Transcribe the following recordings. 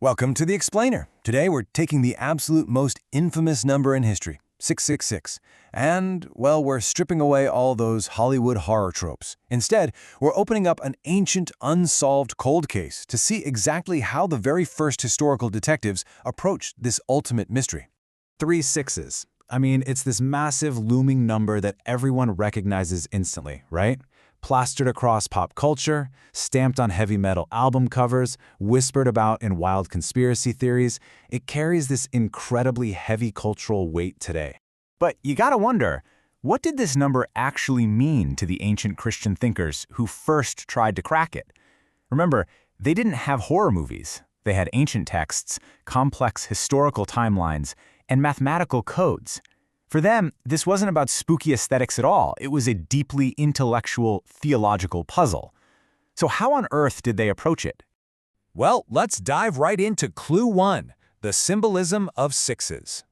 Welcome to The Explainer. Today we're taking the absolute most infamous number in history, 666. And, well, we're stripping away all those Hollywood horror tropes. Instead, we're opening up an ancient, unsolved cold case to see exactly how the very first historical detectives approached this ultimate mystery. 3 sixes. I mean, it's this massive looming number that everyone recognizes instantly, right? Plastered across pop culture, stamped on heavy metal album covers, whispered about in wild conspiracy theories, it carries this incredibly heavy cultural weight today. But you gotta wonder, what did this number actually mean to the ancient Christian thinkers who first tried to crack it? Remember, they didn't have horror movies. They had ancient texts, complex historical timelines, and mathematical codes. For them, this wasn't about spooky aesthetics at all. It was a deeply intellectual, theological puzzle. So how on earth did they approach it? Well, let's dive right into Clue 1, the symbolism of sixes.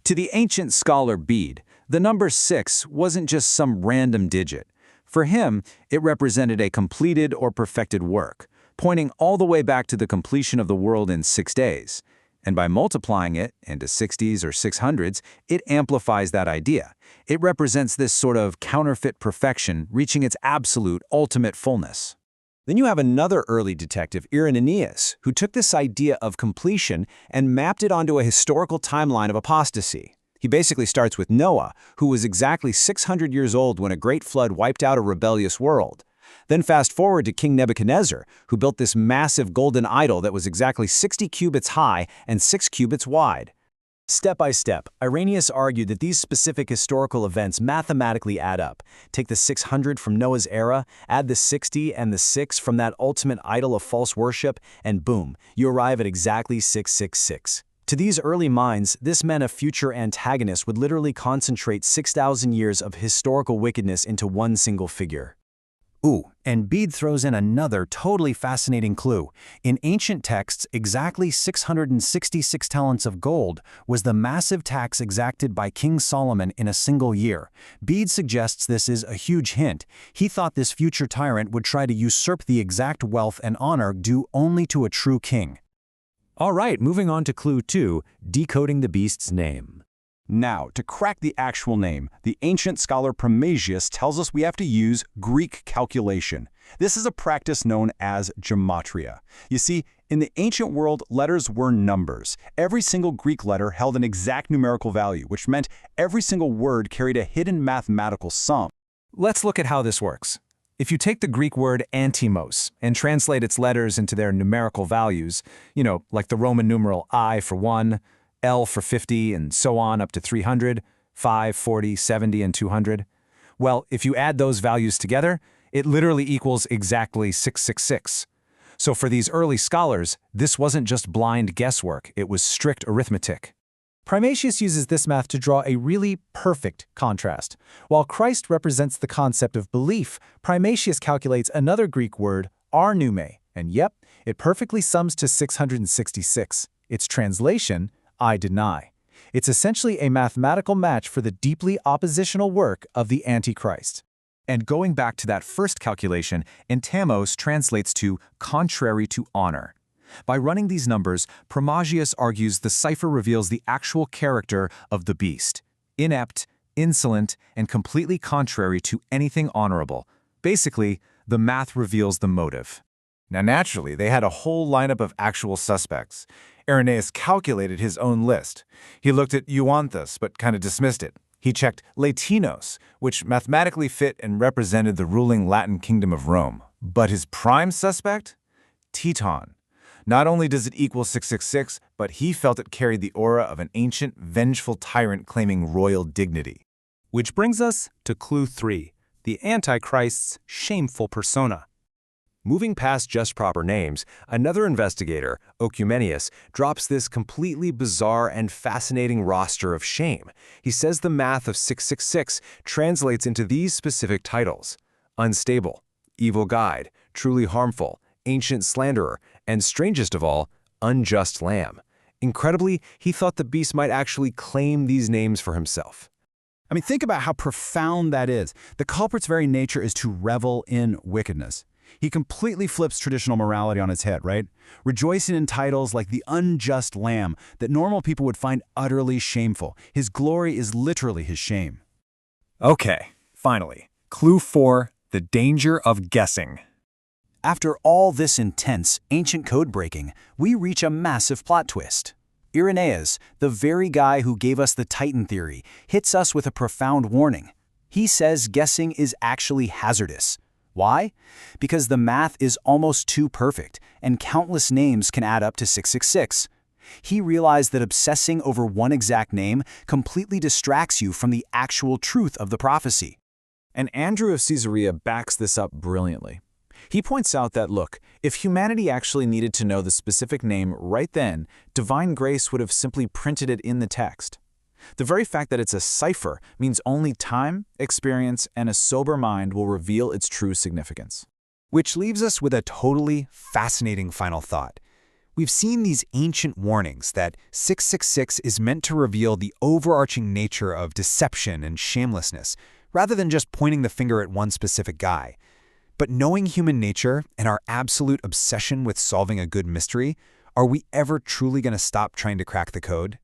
To the ancient scholar Bede, the number 6 wasn't just some random digit. For him, it represented a completed or perfected work, pointing all the way back to the completion of the world in 6 days. And by multiplying it into 60s or 600s, it amplifies that idea. It represents this sort of counterfeit perfection reaching its absolute ultimate fullness. Then you have another early detective, Irenaeus, who took this idea of completion and mapped it onto a historical timeline of apostasy. He basically starts with Noah, who was exactly 600 years old when a great flood wiped out a rebellious world. Then fast forward to King Nebuchadnezzar, who built this massive golden idol that was exactly 60 cubits high and 6 cubits wide. Step by step, Irenaeus argued that these specific historical events mathematically add up. Take the 600 from Noah's era, add the 60 and the 6 from that ultimate idol of false worship, and boom, you arrive at exactly 666. To these early minds, this meant a future antagonist would literally concentrate 6,000 years of historical wickedness into one single figure. Ooh, and Bede throws in another totally fascinating clue. In ancient texts, exactly 666 talents of gold was the massive tax exacted by King Solomon in a single year. Bede suggests this is a huge hint. He thought this future tyrant would try to usurp the exact wealth and honor due only to a true king. All right, moving on to clue 2, decoding the beast's name. Now, to crack the actual name, the ancient scholar Promasius tells us we have to use Greek calculation. This is a practice known as gematria. You see, in the ancient world, letters were numbers. Every single Greek letter held an exact numerical value, which meant every single word carried a hidden mathematical sum. Let's look at how this works. If you take the Greek word antimos and translate its letters into their numerical values, like the Roman numeral I for 1, L for 50, and so on up to 300, 5, 40, 70, and 200. Well, if you add those values together, it literally equals exactly 666. So for these early scholars, this wasn't just blind guesswork, it was strict arithmetic. Promasius uses this math to draw a really perfect contrast. While Christ represents the concept of belief, Promasius calculates another Greek word, arnume, and yep, it perfectly sums to 666. Its translation, I deny. It's essentially a mathematical match for the deeply oppositional work of the Antichrist. And going back to that first calculation, entamos translates to contrary to honor. By running these numbers, Promasius argues the cipher reveals the actual character of the beast. Inept, insolent, and completely contrary to anything honorable. Basically, the math reveals the motive. Now naturally, they had a whole lineup of actual suspects. Irenaeus calculated his own list. He looked at euanthus, but kind of dismissed it. He checked Latinos, which mathematically fit and represented the ruling Latin kingdom of Rome. But his prime suspect? Teton. Not only does it equal 666, but he felt it carried the aura of an ancient, vengeful tyrant claiming royal dignity. Which brings us to clue 3, the Antichrist's shameful persona. Moving past just proper names, another investigator, Oecumenius, drops this completely bizarre and fascinating roster of shame. He says the math of 666 translates into these specific titles: unstable, evil guide, truly harmful, ancient slanderer, and strangest of all, unjust lamb. Incredibly, he thought the beast might actually claim these names for himself. I mean, think about how profound that is. The culprit's very nature is to revel in wickedness. He completely flips traditional morality on its head, right? Rejoicing in titles like the unjust lamb that normal people would find utterly shameful. His glory is literally his shame. Okay, finally. Clue 4, the danger of guessing. After all this intense, ancient code breaking, we reach a massive plot twist. Irenaeus, the very guy who gave us the Titan theory, hits us with a profound warning. He says guessing is actually hazardous. Why? Because the math is almost too perfect, and countless names can add up to 666. He realized that obsessing over one exact name completely distracts you from the actual truth of the prophecy. And Andrew of Caesarea backs this up brilliantly. He points out that, look, if humanity actually needed to know the specific name right then, divine grace would have simply printed it in the text. The very fact that it's a cipher means only time, experience, and a sober mind will reveal its true significance. Which leaves us with a totally fascinating final thought. We've seen these ancient warnings that 666 is meant to reveal the overarching nature of deception and shamelessness, rather than just pointing the finger at one specific guy. But knowing human nature and our absolute obsession with solving a good mystery, are we ever truly going to stop trying to crack the code?